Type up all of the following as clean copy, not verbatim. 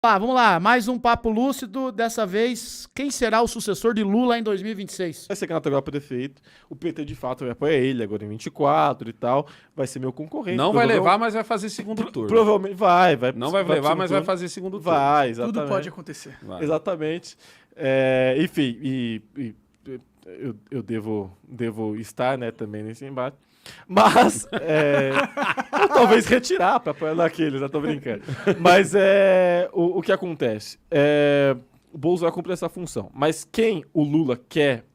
Vamos lá, mais um papo lúcido. Dessa vez, quem será o sucessor de Lula em 2026? Vai ser candidato agora a prefeito. O PT, de fato, vai apoiar ele agora em 24 e tal. Vai ser meu concorrente. Não vai levar, mas vai fazer segundo turno. Provavelmente vai. Não vai levar, mas vai fazer segundo turno. Vai, exatamente. Tudo pode acontecer. Vai. Exatamente. Enfim, eu devo estar, né, também nesse embate. Mas, ou talvez retirar para apoiar naqueles, eu tô brincando. Mas o que acontece? O Boulos vai cumprir essa função. Mas quem o Lula quer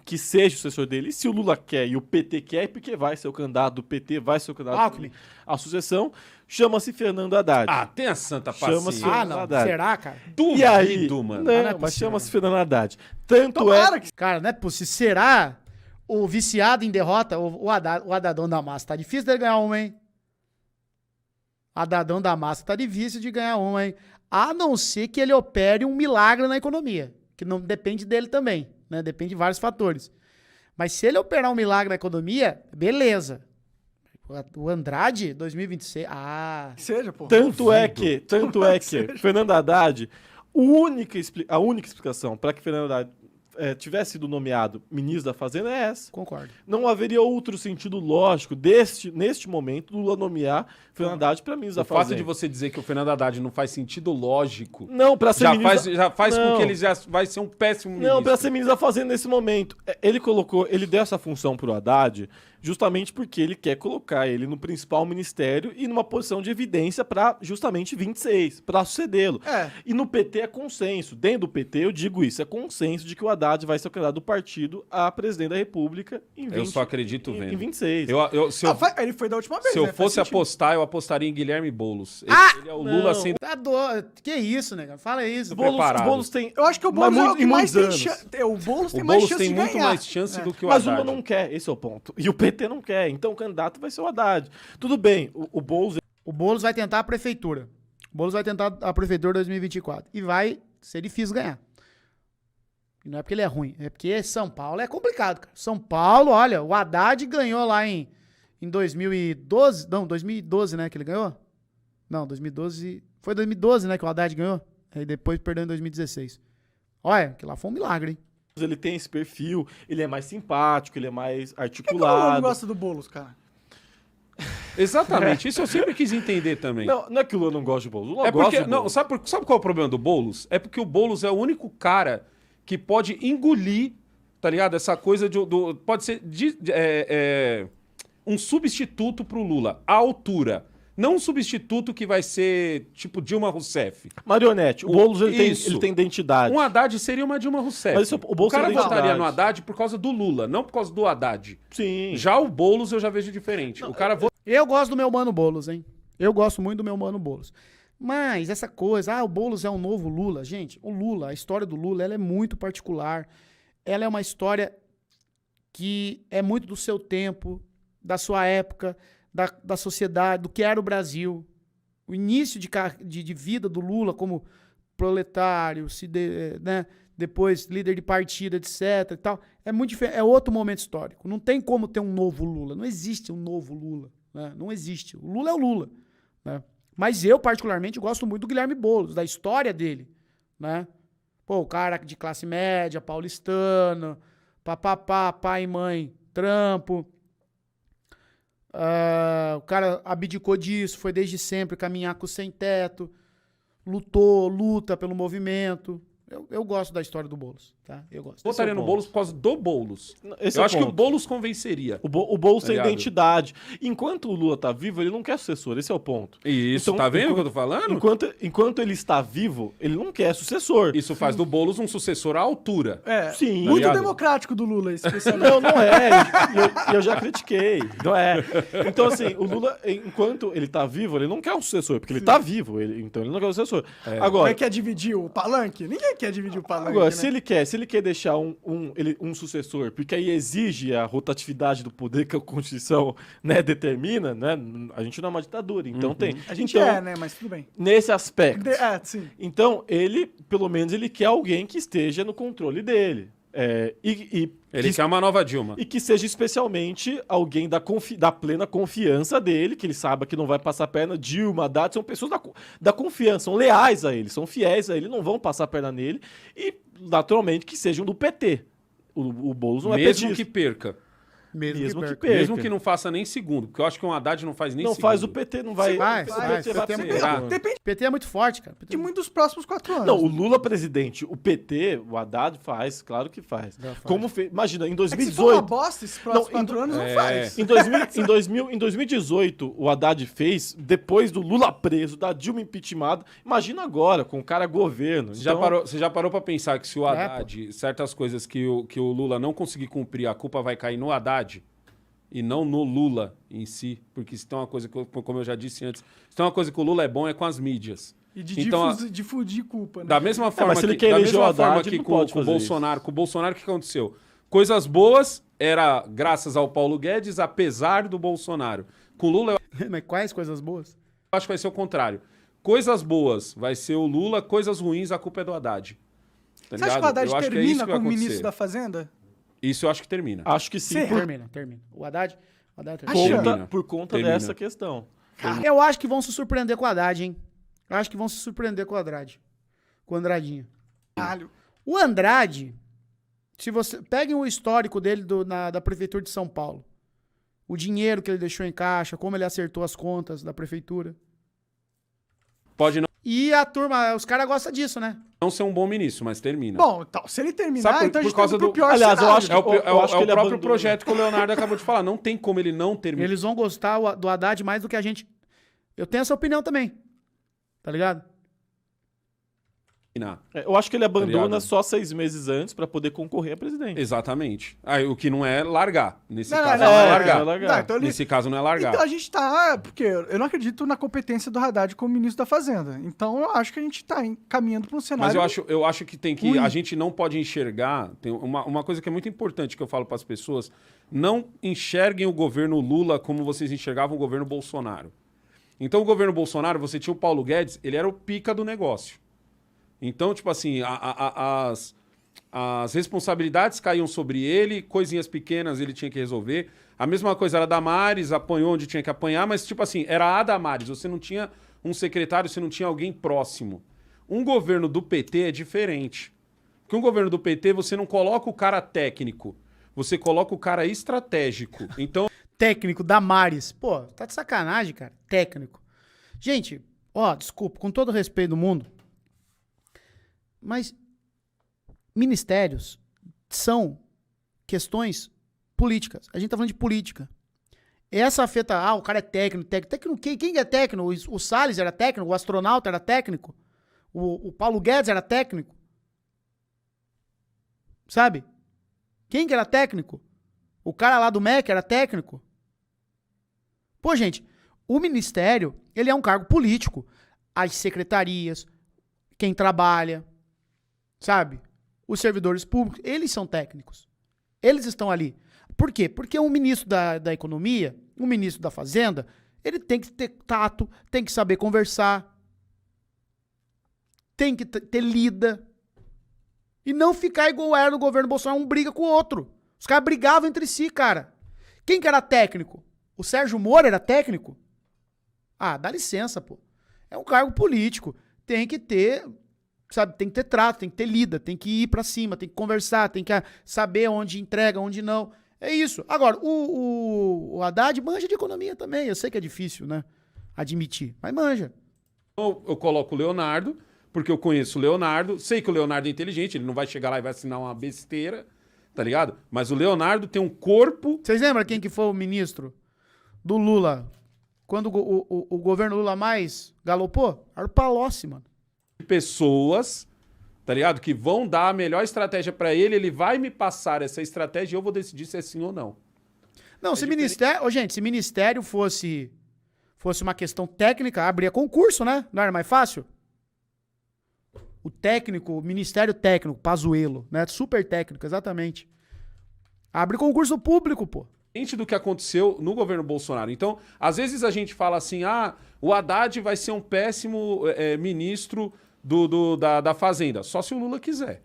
que seja o sucessor dele, e se o Lula quer e o PT quer, é porque vai ser o candidato do PT, vai ser o candidato à sucessão, chama-se Fernando Haddad. Tem a santa paciência. Não. Será, cara? E aí, mano. Não, mas chama-se Fernando Haddad. Tomara que... Cara, não é possível. Será o viciado em derrota, o Haddadão da Massa? Tá difícil dele ganhar uma, hein? Haddadão da Massa tá difícil de ganhar uma, hein? A não ser que ele opere um milagre na economia, que não depende dele também, né? Depende de vários fatores. Mas se ele operar um milagre na economia, beleza. O Andrade, 2026... Seja, pô. Tanto é que Fernando Haddad, a única explicação para que Fernando Haddad tivesse sido nomeado ministro da Fazenda é essa. Concordo. Não haveria outro sentido lógico neste momento do Lula nomear Fernando Haddad para ministro da Fazenda. O fato de você dizer que o Fernando Haddad não faz sentido lógico não, para ser já faz com que ele já vai ser um péssimo ministro. Não, para ser ministro da Fazenda nesse momento. Ele deu essa função pro Haddad justamente porque ele quer colocar ele no principal ministério e numa posição de evidência para justamente 26, para sucedê-lo. E no PT é consenso. Dentro do PT, eu digo isso, é consenso de que o Haddad vai ser o candidato do partido a presidente da República em 20, eu só acredito vendo. Em 26. Ele foi da última vez, se eu fosse apostar, eu apostaria em Guilherme Boulos. Ele é o Lula assim. Tá doido. Que isso, né? Fala isso. Boulos tem... Eu acho que o Boulos é o que mais tem chance. O Boulos tem muito mais chance do que o Haddad. Mas o Lula não quer, esse é o ponto. E o PT não quer, então o candidato vai ser o Haddad. Tudo bem, o Boulos... O Boulos vai tentar a prefeitura. O Boulos vai tentar a prefeitura 2024. E vai ser difícil ganhar. E não é porque ele é ruim, é porque São Paulo é complicado, cara. São Paulo, olha, o Haddad ganhou lá em 2012. Não, 2012, né, que ele ganhou? Não, 2012... Foi 2012, né, que o Haddad ganhou. Aí depois perdeu em 2016. Olha, que lá foi um milagre, hein? Ele tem esse perfil, ele é mais simpático, ele é mais Por que articulado. o Lula não gosta do Boulos, cara? Exatamente, isso eu sempre quis entender também. Não é que o Lula não gosta de Boulos. O Lula É porque, gosta de Boulos. sabe qual é o problema do Boulos? É porque o Boulos é o único cara que pode engolir, tá ligado? Essa coisa pode ser um substituto pro Lula, à altura. Não um substituto que vai ser tipo Dilma Rousseff. Marionete. O Boulos ele tem identidade. Um Haddad seria uma Dilma Rousseff. Mas o Boulos cara tem votaria identidade. no Haddad por causa do Lula, não por causa do Haddad. Sim. Já o Boulos eu já vejo diferente. O cara Eu gosto do meu mano Boulos, hein? Eu gosto muito do meu mano Boulos. Mas essa coisa, o Boulos é um novo Lula. Gente, o Lula, a história do Lula, ela é muito particular. Ela é uma história que é muito do seu tempo, da sua época, da sociedade, do que era o Brasil. O início de vida do Lula como proletário, né? Depois líder de partido, etc. E tal, é muito diferente, é outro momento histórico. Não tem como ter um novo Lula. Não existe um novo Lula. Né? Não existe. O Lula é o Lula. Né? Mas eu, particularmente, gosto muito do Guilherme Boulos, da história dele. Né? Pô, o cara de classe média, paulistano, papapá, pai e mãe, trampo. O cara abdicou disso, foi desde sempre caminhar com o sem-teto, luta pelo movimento. Eu gosto da história do Boulos, tá? Eu gosto. votaria no Boulos por causa do Boulos. Esse eu é acho ponto. que o Boulos convenceria. O Boulos Tá tem ligado? identidade. Enquanto o Lula tá vivo, ele não quer sucessor. Esse é o ponto. Isso, Então, tá vendo o que eu tô falando? Enquanto ele está vivo, ele não quer sucessor. Isso faz do Boulos um sucessor à altura. Sim. Muito ligado? democrático do Lula, especialmente. Não é. Eu já critiquei. Não é. Então, assim, o Lula, enquanto ele tá vivo, ele não quer um sucessor, porque ele tá vivo. Então ele não quer um sucessor. Agora, quer dividir o palanque? Ninguém quer dividir o palanque. Agora, né? se ele quer deixar um sucessor, porque aí exige a rotatividade do poder que a Constituição, né, determina, né? A gente não é uma ditadura, então tem. A gente então, né? Mas tudo bem. Nesse aspecto. Sim. Então, pelo menos, ele quer alguém que esteja no controle dele. Ele quer uma nova Dilma. E que seja especialmente alguém da plena confiança dele, que ele saiba que não vai passar a perna. Dilma, Haddad, são pessoas da confiança, são leais a ele, são fiéis a ele, não vão passar a perna nele. E, naturalmente, que sejam do PT. O Boulos não é Mesmo petista. que perca. Mesmo que perca. Mesmo que não faça nem segundo. Porque eu acho que o Haddad não faz nem Não segundo. faz o PT, não vai. Faz, o faz. PT vai PT é muito Será? bom. Depende PT é muito forte, cara. PT de muito dos próximos 4 anos. Não, o Lula presidente, o PT, o Haddad faz, claro que faz. Já faz. Como fez, imagina, em É que se for uma 2018. bosta esses próximos Não, 4 anos, não é. faz. Em 2018, o Haddad fez, depois do Lula preso, da Dilma impeachmentada. Imagina agora, com o cara governo. Você Então, já parou pra pensar que se o É, Haddad, certas coisas que o Lula não conseguir cumprir, a culpa vai cair no Haddad e não no Lula em si? Porque se tem uma coisa que, como eu já disse antes, se tem uma coisa que o Lula é bom é com as mídias. E de Então, difundir culpa, né? Da mesma forma mas se ele que, quer da eleger mesma o Haddad, forma ele que não com pode o fazer Bolsonaro, o que aconteceu? Coisas boas era graças ao Paulo Guedes, apesar do Bolsonaro. Com o Lula, eu Mas quais coisas boas? acho que vai ser o contrário. Coisas boas vai ser o Lula, coisas ruins a culpa é do Haddad. Tá Você acha ligado? que o Haddad Eu acho que é isso termina que vai como ministro acontecer. da Fazenda? Isso eu acho que termina. acho que sim, Sim. Termina. O Haddad termina. Acha? por conta Termina. dessa questão. Eu acho que vão se surpreender com o Haddad, hein? Eu acho que vão se surpreender com o Haddad. Com o Andradinho. Caralho. O Andrade, se você... Peguem o histórico dele da Prefeitura de São Paulo. O dinheiro que ele deixou em caixa, como ele acertou as contas da Prefeitura. Pode E a turma, os caras gostam disso, né? não ser um bom ministro, mas termina. Bom, então, se ele terminar, Sabe então a por gente tá causa indo pro do- pior Aliás, eu cenário. acho que- É o eu acho que ele próprio abandona. projeto que o Leonardo acabou de falar. Não tem como ele não terminar. Eles vão gostar do Haddad mais do que a gente. Eu tenho essa opinião também. Tá ligado? Eu acho que ele abandona ligado? só 6 meses antes pra poder concorrer a presidente. Exatamente. Aí, o que não é largar. Nesse Não, caso não, não, é não, largar. não é largar. Tá, então ele- Nesse caso não é largar. Então a gente tá. Porque eu não acredito na competência do Haddad como ministro da Fazenda. Então eu acho que a gente tá caminhando para um cenário. Mas eu acho que tem que. ruim. A gente não pode enxergar. Tem uma coisa que é muito importante que eu falo para as pessoas: não enxerguem o governo Lula como vocês enxergavam o governo Bolsonaro. Então, o governo Bolsonaro, você tinha o Paulo Guedes, ele era o pica do negócio. Então, tipo assim, as responsabilidades caíam sobre ele, coisinhas pequenas ele tinha que resolver. A mesma coisa era a Damares, apanhou onde tinha que apanhar, mas, tipo assim, era a Damares. Você não tinha um secretário, você não tinha alguém próximo. Um governo do PT é diferente. Porque um governo do PT, você não coloca o cara técnico, você coloca o cara estratégico. Então, Técnico, Damares. Pô, tá de sacanagem, cara. Técnico. Gente, ó, desculpa, com todo o respeito do mundo, mas ministérios são questões políticas. A gente tá falando de política. Essa afeta... o cara é técnico. Técnico quem é técnico? O Salles era técnico, o astronauta era técnico, o Paulo Guedes era técnico. Sabe? Quem que era técnico? O cara lá do MEC era técnico. Pô, gente, o ministério, ele é um cargo político. As secretarias, quem trabalha, sabe? Os servidores públicos, eles são técnicos. Eles estão ali. Por quê? Porque um ministro da Economia, um ministro da Fazenda, ele tem que ter tato, tem que saber conversar, tem que ter lida. E não ficar igual era no governo Bolsonaro, um briga com o outro. Os caras brigavam entre si, cara. Quem que era técnico? O Sérgio Moro era técnico? Ah, dá licença, pô. É um cargo político. Tem que ter, sabe, tem que ter trato, tem que ter lida, tem que ir pra cima, tem que conversar, tem que saber onde entrega, onde não. É isso. Agora, o Haddad manja de economia também. Eu sei que é difícil, né? Admitir, mas manja. eu coloco o Leonardo, porque eu conheço o Leonardo, sei que o Leonardo é inteligente, ele não vai chegar lá e vai assinar uma besteira, tá ligado? Mas o Leonardo tem um corpo... Vocês lembram quem que foi o ministro do Lula? Quando o governo Lula mais galopou? Era o Palocci, mano. de pessoas, tá ligado? Que vão dar a melhor estratégia pra ele, ele vai me passar essa estratégia e eu vou decidir se é sim ou não. Não, se ministério... Ô, gente, se ministério fosse uma questão técnica, abria concurso, né? Não era mais fácil? O técnico, o ministério técnico, Pazuello, né? Super técnico, exatamente. Abre concurso público, pô. Diferente do que aconteceu no governo Bolsonaro. Então, às vezes a gente fala assim, o Haddad vai ser um péssimo ministro da Fazenda, só se o Lula quiser.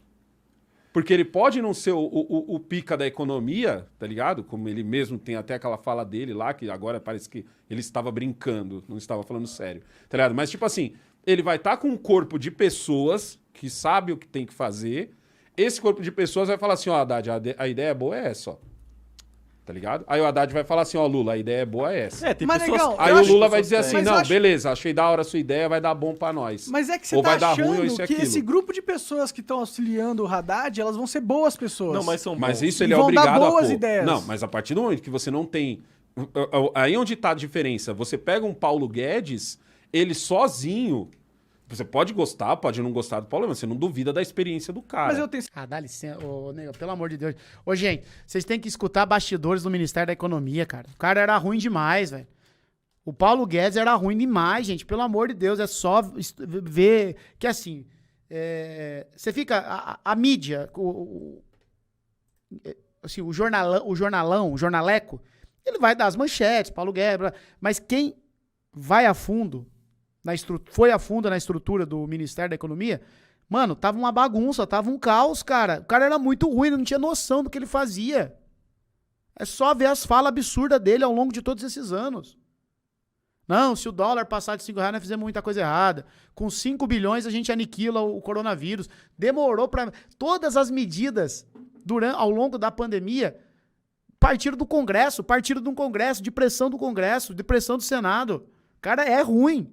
Porque ele pode não ser o pica da economia, tá ligado? Como ele mesmo tem até aquela fala dele lá, que agora parece que ele estava brincando, não estava falando sério, tá ligado? Mas, tipo assim, ele vai estar com um corpo de pessoas que sabe o que tem que fazer. Esse corpo de pessoas vai falar assim, ó, Haddad, a ideia é boa é essa, ó. Tá ligado? Aí o Haddad vai falar assim, ó, Lula, a ideia é boa é essa. Tem Mas, pessoas... legal, Aí eu o acho Lula que vai pessoas dizer assim, têm. Mas eu não, acho- beleza, achei da hora a sua ideia, vai dar bom pra nós. Mas é que você Ou tá vai dar achando ruim ou isso e que aquilo. esse grupo de pessoas que estão auxiliando o Haddad, elas vão ser boas pessoas. Não, mas são Mas bons. isso E ele é vão dar obrigado a boas pôr. ideias. Não, mas a partir do momento que você não tem... Aí onde tá a diferença. Você pega um Paulo Guedes, ele sozinho... Você pode gostar, pode não gostar do Paulo, mas você não duvida da experiência do cara. Mas eu tenho Ah, dá licença, ô, nego, pelo amor de Deus. Ô, gente, vocês têm que escutar bastidores do Ministério da Economia, cara. O cara era ruim demais, velho. O Paulo Guedes era ruim demais, gente. Pelo amor de Deus, é só ver que, assim, você fica... A mídia, assim, o jornaleco, ele vai dar as manchetes, Paulo Guedes, mas quem vai a fundo... foi a fundo na estrutura do Ministério da Economia, mano, tava uma bagunça, tava um caos, cara. O cara era muito ruim, não tinha noção do que ele fazia. É só ver as falas absurdas dele ao longo de todos esses anos. Não, se o dólar passar de R$5, nós fizemos muita coisa errada. Com 5 bilhões a gente aniquila o coronavírus. Demorou para... Todas as medidas ao longo da pandemia partiram do Congresso, de pressão do Congresso, de pressão do Senado. O cara é ruim.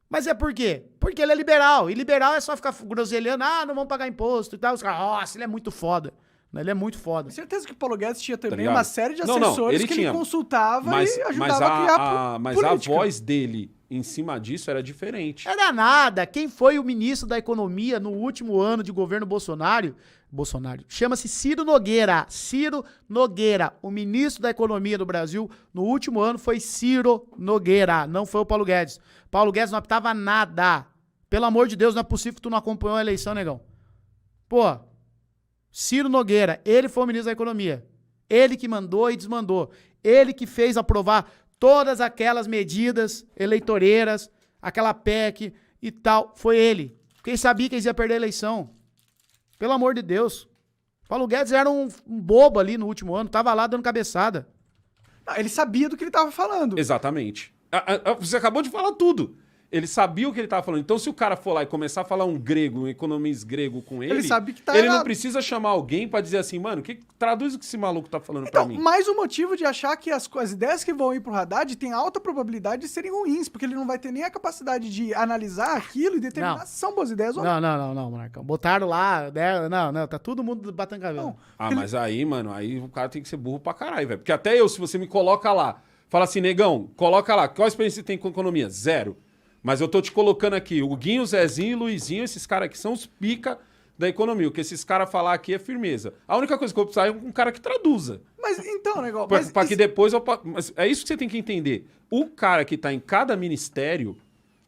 Mas é por quê? Porque ele é liberal. E liberal é só ficar groselhando, não vamos pagar imposto e tal. Os caras, nossa, ele é muito foda. Ele é muito foda. Tenho certeza que o Paulo Guedes tinha também ligado? uma série de Não, assessores ele que tinha. ele consultava Mas, e mas ajudava a criar mas política. a voz dele em cima disso era diferente. Era nada. Quem foi o ministro da Economia no último ano de governo Bolsonaro? Chama-se Ciro Nogueira. Ciro Nogueira. O ministro da Economia do Brasil no último ano foi Ciro Nogueira. Não foi o Paulo Guedes. Paulo Guedes não apitava nada. Pelo amor de Deus, não é possível que tu não acompanhou a eleição, negão. Pô, Ciro Nogueira, ele foi o ministro da Economia. Ele que mandou e desmandou. Ele que fez aprovar todas aquelas medidas eleitoreiras, aquela PEC e tal. Foi ele. Porque ele sabia que eles iam perder a eleição. Pelo amor de Deus. Paulo Guedes era um bobo ali no último ano. Tava lá dando cabeçada. Não, ele sabia do que ele estava falando. Exatamente. Você acabou de falar tudo. Ele sabia o que ele estava falando. Então, se o cara for lá e começar a falar um grego, um economista grego com ele, Ele sabe que tá ele não errado. precisa chamar alguém para dizer assim, mano, traduz o que esse maluco tá falando Então, pra mim. mais um motivo de achar que as ideias que vão ir pro Haddad têm alta probabilidade de serem ruins, porque ele não vai ter nem a capacidade de analisar aquilo e determinar Não. se são boas ideias ou não. Não, Marcão. Botaram lá, não, tá todo mundo batendo cabelo. Mas aí, mano, aí o cara tem que ser burro pra caralho, velho. Porque até eu, se você me coloca lá, fala assim, negão, coloca lá, qual experiência você tem com economia? Zero. Mas eu tô te colocando aqui, o Guinho, o Zezinho e o Luizinho, esses caras aqui são os pica da economia. O que esses caras falar aqui é firmeza. A única coisa que eu preciso é um cara que traduza. Mas então, negócio. Pra que depois mas é isso que você tem que entender. O cara que tá em cada ministério,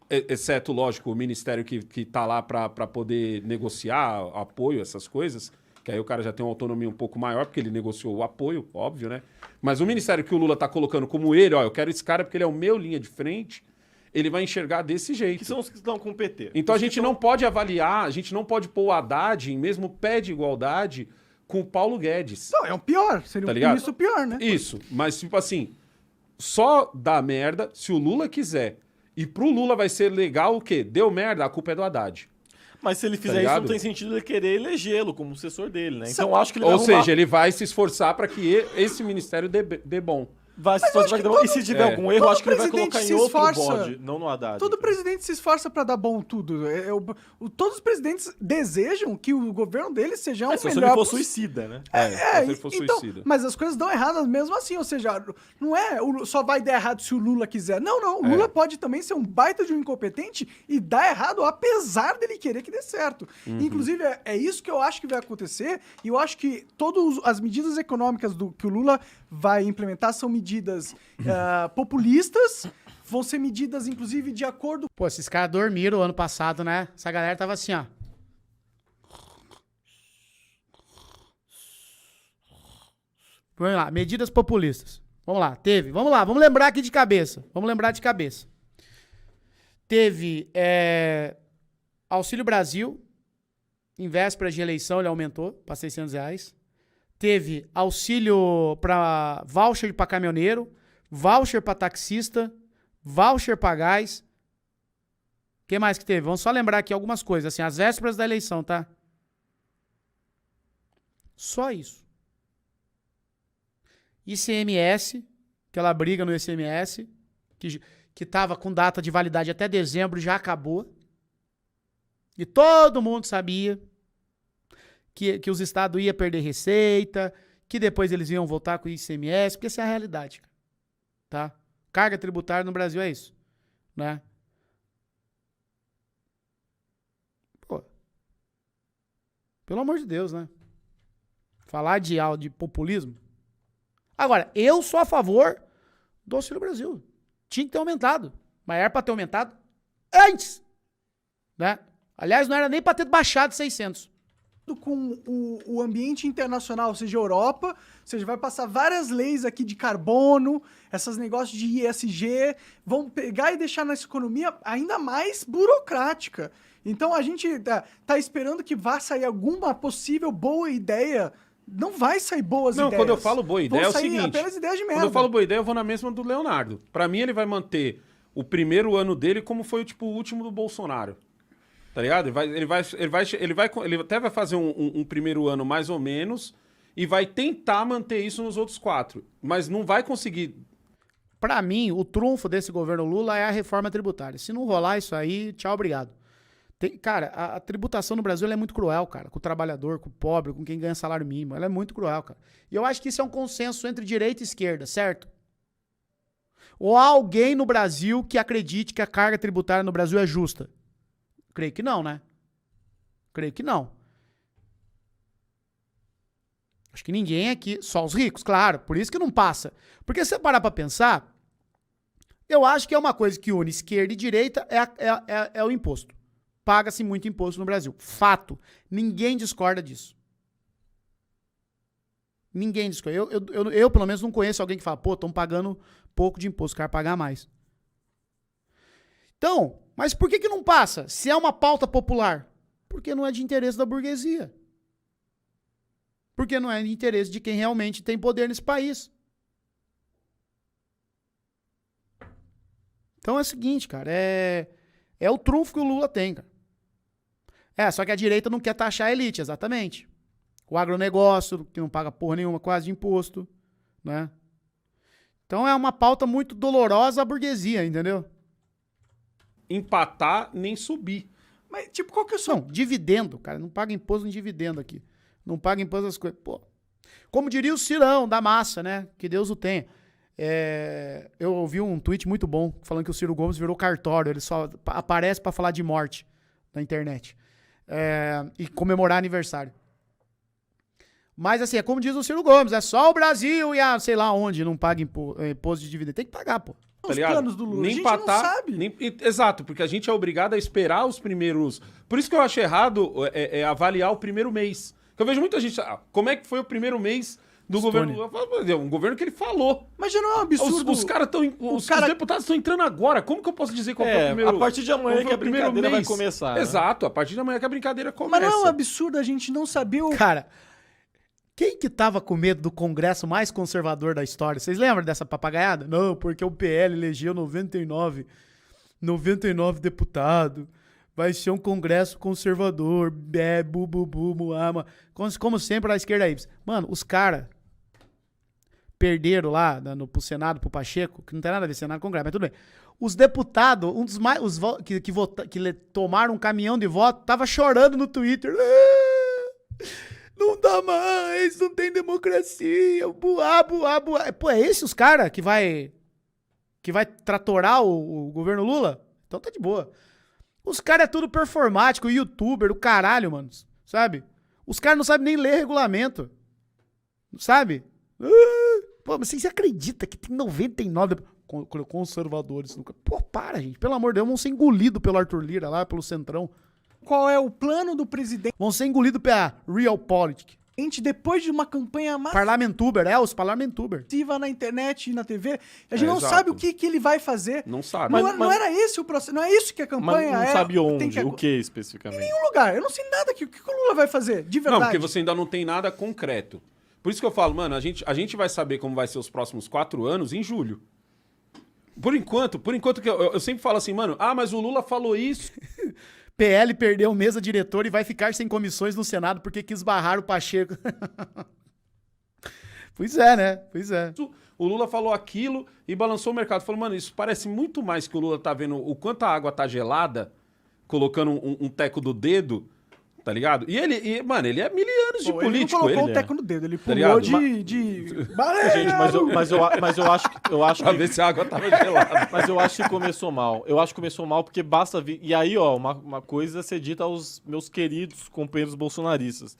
exceto, lógico, o ministério que tá lá pra poder negociar apoio, essas coisas, que aí o cara já tem uma autonomia um pouco maior, porque ele negociou o apoio, óbvio, né? Mas o ministério que o Lula tá colocando como ele, ó, eu quero esse cara porque ele é o meu linha de frente, ele vai enxergar desse jeito. Que são os que estão com o PT. Então a gente não pode avaliar, a gente não pode pôr o Haddad em mesmo pé de igualdade com o Paulo Guedes. Não, é um pior. Seria Tá um ligado? ministro pior, né? Isso, mas tipo assim, só dá merda se o Lula quiser. E pro Lula vai ser legal o quê? Deu merda, a culpa é do Haddad. Mas se ele fizer isso, ligado? não tem sentido ele querer elegê-lo como sucessor dele, né? Então Sabe- acho que ele vai Ou arrumar... seja, ele vai se esforçar para que esse ministério dê bom. Vai se esforçar, e se tiver algum erro, todo acho que ele vai presidente colocar em se outro esforça. bode, não no Haddad. Todo então. presidente se esforça pra dar bom tudo. Todos os presidentes desejam que o governo deles seja Só o se melhor ele for possível. suicida, né? Se ele for então, suicida. mas as coisas dão erradas mesmo assim, ou seja, não é só vai dar errado se o Lula quiser. Não, o Lula pode também ser um baita de um incompetente e dar errado apesar dele querer que dê certo. Inclusive, é isso que eu acho que vai acontecer, e eu acho que todas as medidas econômicas que o Lula vai implementar são medidas populistas, vão ser medidas, inclusive, de acordo. Pô, esses caras dormiram ano passado, né? Essa galera tava assim, ó. Vamos lá, medidas populistas. Vamos lá, teve. Vamos lembrar aqui de cabeça. Teve Auxílio Brasil, Em véspera de eleição, ele aumentou para R$600. Teve auxílio para voucher para caminhoneiro, voucher para taxista, voucher para gás. O que mais que teve? Vamos só lembrar aqui algumas coisas, assim, as vésperas da eleição, tá? Só isso. ICMS, aquela briga no ICMS, que tava com data de validade até dezembro, já acabou. E todo mundo sabia que os estados iam perder receita, que depois eles iam voltar com o ICMS, porque essa é a realidade. Tá? Carga tributária no Brasil é isso. Né? Pô. Pelo amor de Deus, né? Falar de populismo. Agora, eu sou a favor do Auxílio Brasil. Tinha que ter aumentado. Mas era para ter aumentado antes. Né? Aliás, não era nem para ter baixado 600. Com o ambiente internacional, ou seja, Europa, ou seja, vai passar várias leis aqui de carbono, esses negócios de ESG, vão pegar e deixar nossa economia ainda mais burocrática. Então a gente tá esperando que vá sair alguma possível boa ideia. Não vai sair boas ideias. Não, quando eu falo boa ideia é o seguinte. Apenas ideias de merda. Quando eu falo boa ideia, eu vou na mesma do Leonardo. Pra mim, ele vai manter o primeiro ano dele como foi tipo, o último do Bolsonaro. Tá ligado? Ele até vai fazer um primeiro ano mais ou menos e vai tentar manter isso nos outros 4. Mas não vai conseguir. Pra mim, o trunfo desse governo Lula é a reforma tributária. Se não rolar isso aí, tchau, obrigado. Cara, a tributação no Brasil ela é muito cruel, cara. Com o trabalhador, com o pobre, com quem ganha salário mínimo. Ela é muito cruel, cara. E eu acho que isso é um consenso entre direita e esquerda, certo? Ou há alguém no Brasil que acredite que a carga tributária no Brasil é justa? Creio que não, né? Creio que não. Acho que ninguém aqui, só os ricos, claro. Por isso que não passa. Porque se você parar pra pensar, eu acho que é uma coisa que une esquerda e direita é o imposto. Paga-se muito imposto no Brasil. Fato. Ninguém discorda disso. Ninguém discorda. Eu, pelo menos, não conheço alguém que fala, pô, estão pagando pouco de imposto, quero pagar mais. Então, mas por que não passa? Se é uma pauta popular? Porque não é de interesse da burguesia. Porque não é de interesse de quem realmente tem poder nesse país. Então é o seguinte, cara, é o trunfo que o Lula tem, cara. Só que a direita não quer taxar a elite, exatamente. O agronegócio, que não paga porra nenhuma quase de imposto, né? Então é uma pauta muito dolorosa à burguesia, entendeu? Empatar nem subir. Mas, tipo, qual que é o seu... Não, dividendo, cara. Não paga imposto em dividendo aqui. Não paga imposto nas coisas. Pô. Como diria o Cirão da massa, né? Que Deus o tenha. Eu ouvi um tweet muito bom falando que o Ciro Gomes virou cartório. Ele só aparece pra falar de morte na internet. E comemorar aniversário. Mas assim, é como diz o Ciro Gomes, é só o Brasil e sei lá onde não paga imposto de dividendo. Tem que pagar, pô. Tá Os ligado? planos do Lula, Nem a gente empatar, não sabe. Exato, porque a gente é obrigado a esperar os primeiros... Por isso que eu acho errado avaliar o primeiro mês. Porque eu vejo muita gente... como é que foi o primeiro mês do governo Lula? Um governo que ele falou. Mas já não é um absurdo. Os caras estão... Os deputados estão entrando agora. Como que eu posso dizer qual foi o primeiro... A partir de amanhã que a brincadeira vai começar. Exato, a partir de amanhã que a brincadeira começa. Mas não é um absurdo a gente não saber o... Cara, quem que tava com medo do congresso mais conservador da história? Vocês lembram dessa papagaiada? Não, porque o PL elegeu 99 deputados. Vai ser um congresso conservador. Muama. Como sempre, a esquerda aí. Mano, os caras perderam lá pro Senado, pro Pacheco, que não tem nada a ver Senado com Congresso, mas tudo bem. Os deputados, um dos mais, que tomaram um caminhão de voto, tava chorando no Twitter. Não dá mais, não tem democracia, buá. Pô, é esse os caras que vai tratorar o governo Lula? Então tá de boa. Os caras é tudo performático, youtuber, o caralho, mano, sabe? Os caras não sabem nem ler regulamento, sabe? Pô, mas você acredita que tem 99 conservadores? Pô, para, gente, pelo amor de Deus, vão ser engolidos pelo Arthur Lira lá, pelo Centrão. Qual é o plano do presidente? Vão ser engolidos pela Realpolitik. gente, depois de uma campanha Parlamentuber, os parlamentuber. massiva na internet e na TV, a gente não exato. sabe o que ele vai fazer. Não sabe. Não era esse o processo, não é isso que a Mas campanha não é. sabe tem onde, o que especificamente. Em nenhum lugar. Eu não sei nada o que o Lula vai fazer, de verdade. Não, porque você ainda não tem nada concreto. Por isso que eu falo, mano, a gente vai saber como vai ser os próximos 4 anos em julho. Por enquanto que eu sempre falo assim, mano, mas o Lula falou isso. PL perdeu mesa diretora e vai ficar sem comissões no Senado porque quis barrar o Pacheco. Pois é, né? Pois é. O Lula falou aquilo e balançou o mercado. Falou, mano, isso parece muito mais que o Lula tá vendo o quanto a água tá gelada, colocando um teco do dedo, tá ligado? E ele, mano, ele é mil anos de Pô, ele político. não colocou Ele o teco no dedo, ele pulou ligado? de... Gente, mas eu acho pra que ver se a água tava gelada. mas eu acho que começou mal. Eu acho que começou mal porque basta vir. E aí, ó, uma coisa a ser dita aos meus queridos companheiros bolsonaristas.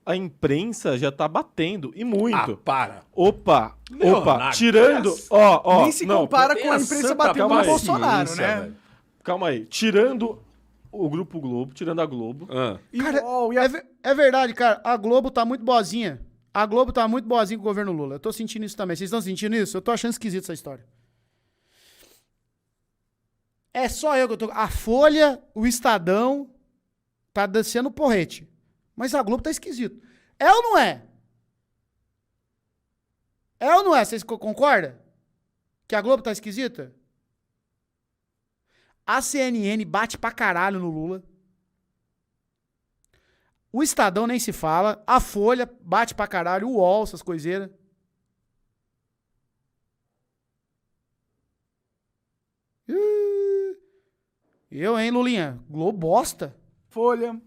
A imprensa já tá batendo, e muito. Para. Opa, Leonardo, tirando. essa- Ó, Nem se não, compara tenha com a imprensa santa batendo no paciência, Bolsonaro, né? velho. calma aí. Tirando o Grupo Globo, tirando a Globo. E Cara, o UOL, e a... é verdade, cara. A Globo tá muito boazinha. A Globo tá muito boazinha com o governo Lula. Eu tô sentindo isso também. Vocês estão sentindo isso? Eu tô achando esquisito essa história. É só eu que eu tô... A Folha, o Estadão, tá descendo porrete. Mas a Globo tá esquisito. É ou não é? É ou não é? Vocês concordam? Que a Globo tá esquisita? A CNN bate pra caralho no Lula. O Estadão nem se fala. A Folha bate pra caralho. O UOL, essas coiseiras. Eu, hein, Lulinha? Globo bosta. Folha.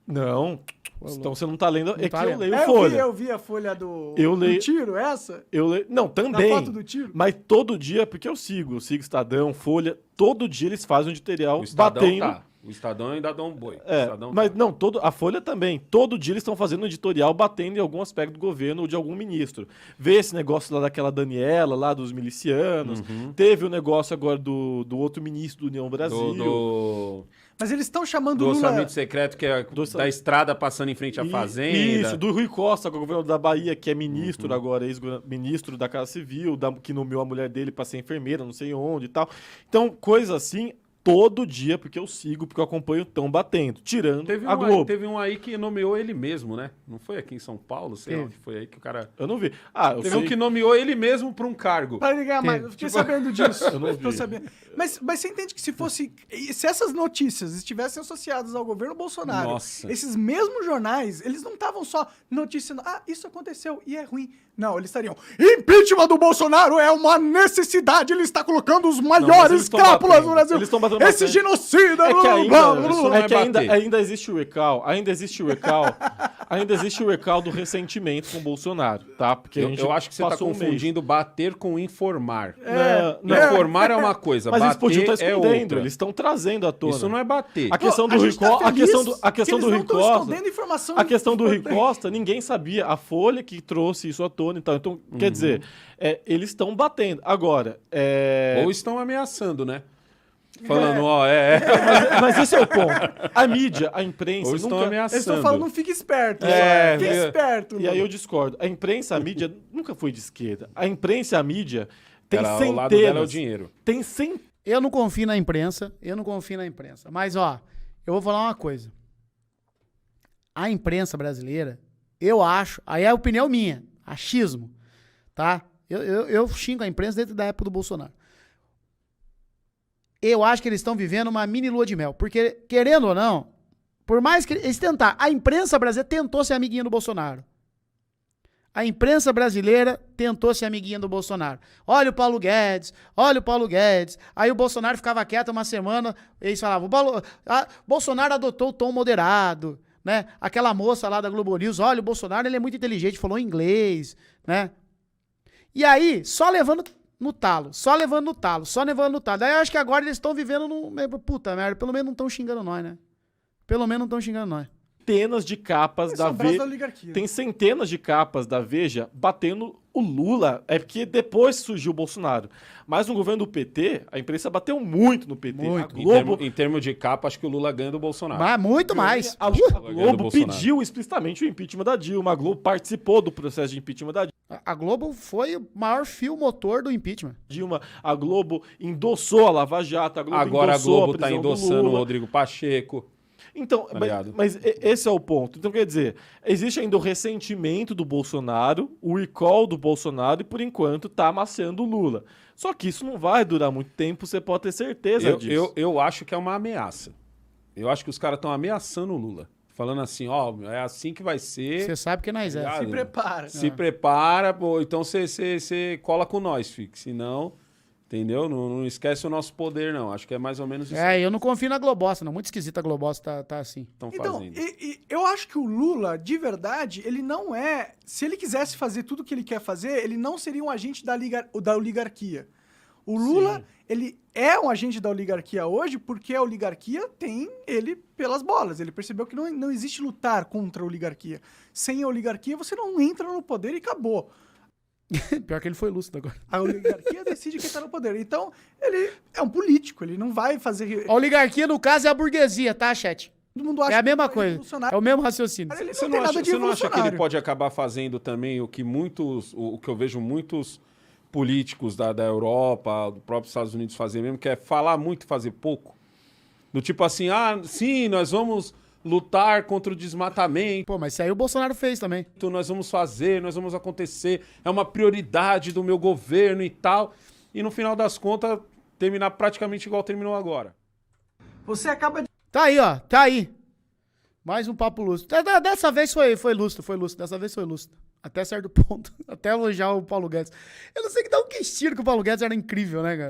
Não. Então você não tá lendo. É que tá eu lendo. leio É, Folha. eu vi a folha do leio- tiro, essa? Não, Da também. foto do tiro? Mas todo dia, porque eu sigo Estadão, Folha, todo dia eles fazem um editorial O Estadão batendo. tá. O Estadão ainda dá um boi. O É, Estadão mas tá. não, a Folha também. Todo dia eles estão fazendo um editorial batendo em algum aspecto do governo ou de algum ministro. Vê esse negócio lá daquela Daniela, lá dos milicianos. Teve o negócio agora do outro ministro do União Brasil. Mas eles estão chamando Do o Lula... orçamento secreto, que é da estrada passando em frente à fazenda. Isso, do Rui Costa, que é o governador da Bahia, que é ministro agora, ex-ministro da Casa Civil, que nomeou a mulher dele para ser enfermeira, não sei onde e tal. Então, coisa assim, todo dia, porque eu sigo, porque eu acompanho, estão batendo, tirando a Globo. Teve um aí que nomeou ele mesmo, né? Não foi aqui em São Paulo? Sei lá onde foi aí que o cara... Eu não vi. Eu Teve sei. um que nomeou ele mesmo para um cargo. Para ligar mais. Eu fiquei sabendo disso. Eu não Tô vi. sabendo. Mas você entende que se essas notícias estivessem associadas ao governo Bolsonaro, Nossa. esses mesmos jornais, eles não estavam só noticiando, isso aconteceu e é ruim. Não, eles estariam, impeachment do Bolsonaro é uma necessidade, ele está colocando os mas maiores eles tão crápulas batendo. do Brasil. Eles tão batendo Esse bastante. genocida. É que ainda, bater. ainda existe o recall, ainda existe o recall do ressentimento com o Bolsonaro, tá? Porque a gente Eu acho que você está passou um mês. confundindo bater com informar. Não, Informar é uma coisa, mas eles bater podiam estar é escondendo, outra. eles estão trazendo à tona. Isso não é bater. A questão do a Rui gente tá Costa, feliz a questão que do eles Rui não tão Costa, escondendo informação a questão do Rui importante. Costa, ninguém sabia, a Folha que trouxe isso à tona, então quer dizer, eles estão batendo. Agora, Ou estão ameaçando, né? É. Falando, mas esse é o ponto. A mídia, a imprensa Ou estão nunca... ameaçando. Eles estão falando, não fique esperto. Fique é. esperto. E aí eu discordo. A imprensa, a mídia nunca foi de esquerda. A imprensa, a mídia tem Ela, centenas. o lado dela é o dinheiro. Tem centenas. Eu não confio na imprensa. Mas, ó, eu vou falar uma coisa. A imprensa brasileira, eu acho, aí é a opinião minha, achismo, tá? Eu xingo a imprensa desde da época do Bolsonaro. Eu acho que eles estão vivendo uma mini lua de mel. Porque, querendo ou não, por mais que eles tentaram, a imprensa brasileira tentou ser amiguinha do Bolsonaro. A imprensa brasileira tentou ser amiguinha do Bolsonaro. Olha o Paulo Guedes. Aí o Bolsonaro ficava quieto uma semana, eles falavam, Bolsonaro adotou o tom moderado, né? Aquela moça lá da Globo News, olha, o Bolsonaro ele é muito inteligente, falou inglês, né? E aí, só levando no talo. Daí eu acho que agora eles estão vivendo no... Puta merda, pelo menos não estão xingando nós, né? centenas de capas Esse da é o braço Veja. da oligarquia. Tem centenas de capas da Veja batendo o Lula. É porque depois surgiu o Bolsonaro. Mas no governo do PT, a imprensa bateu muito no PT. Muito. A Globo, Em termos de capa, acho que o Lula ganha do Bolsonaro. Mas muito mais. a ganhou do Globo Bolsonaro. pediu explicitamente o impeachment da Dilma. A Globo participou do processo de impeachment da A Globo foi o maior fio motor do impeachment. Dilma. A Globo endossou a Lava Jato. A Globo Agora a endossou Globo tá prisão do endossando o Lula. Rodrigo Pacheco. Então, Tá ligado? mas esse é o ponto. Então, quer dizer, existe ainda o ressentimento do Bolsonaro, o recall do Bolsonaro, e por enquanto tá amassando o Lula. Só que isso não vai durar muito tempo, você pode ter certeza disso. Eu acho que é uma ameaça. Eu acho que os caras estão ameaçando o Lula. Falando assim, ó, é assim que vai ser. Você sabe que nós é. Obrigado. Se prepara. Se prepara, pô, então você cola com nós, Fique. Senão, entendeu? Não esquece o nosso poder, não. Acho que é mais ou menos isso É, eu não confio na Globossa, não. Muito esquisita a Globossa tá assim. que estão Então, fazendo. eu acho que o Lula, de verdade, ele não é... Se ele quisesse fazer tudo o que ele quer fazer, ele não seria um agente da oligarquia. O Lula, ele é um agente da oligarquia hoje porque a oligarquia tem ele pelas bolas. Ele percebeu que não existe lutar contra a oligarquia. Sem a oligarquia, você não entra no poder e acabou. Pior que ele foi lúcido agora. A oligarquia decide quem está no poder. Então, ele é um político, ele não vai fazer... A oligarquia, no caso, é a burguesia, tá, chat? Todo mundo acha É a mesma que ele é coisa. revolucionário. É o mesmo raciocínio. Ele Você não não, tem nada de você não acha que ele revolucionário. pode acabar fazendo também o que eu vejo muitos políticos da Europa, do próprio Estados Unidos fazer mesmo, que é falar muito e fazer pouco? Do tipo assim, sim, nós vamos lutar contra o desmatamento, Pô, mas isso aí o Bolsonaro fez também. nós vamos fazer, nós vamos acontecer, é uma prioridade do meu governo e tal. E no final das contas, terminar praticamente igual terminou agora. Você acaba de... Tá aí, ó. Tá aí. Mais um papo lúcido. Dessa vez foi lúcido. Dessa vez foi lúcido. Até certo ponto. Até elogiar o Paulo Guedes. Eu não sei que dá um queixinho que o Paulo Guedes era incrível, né, cara?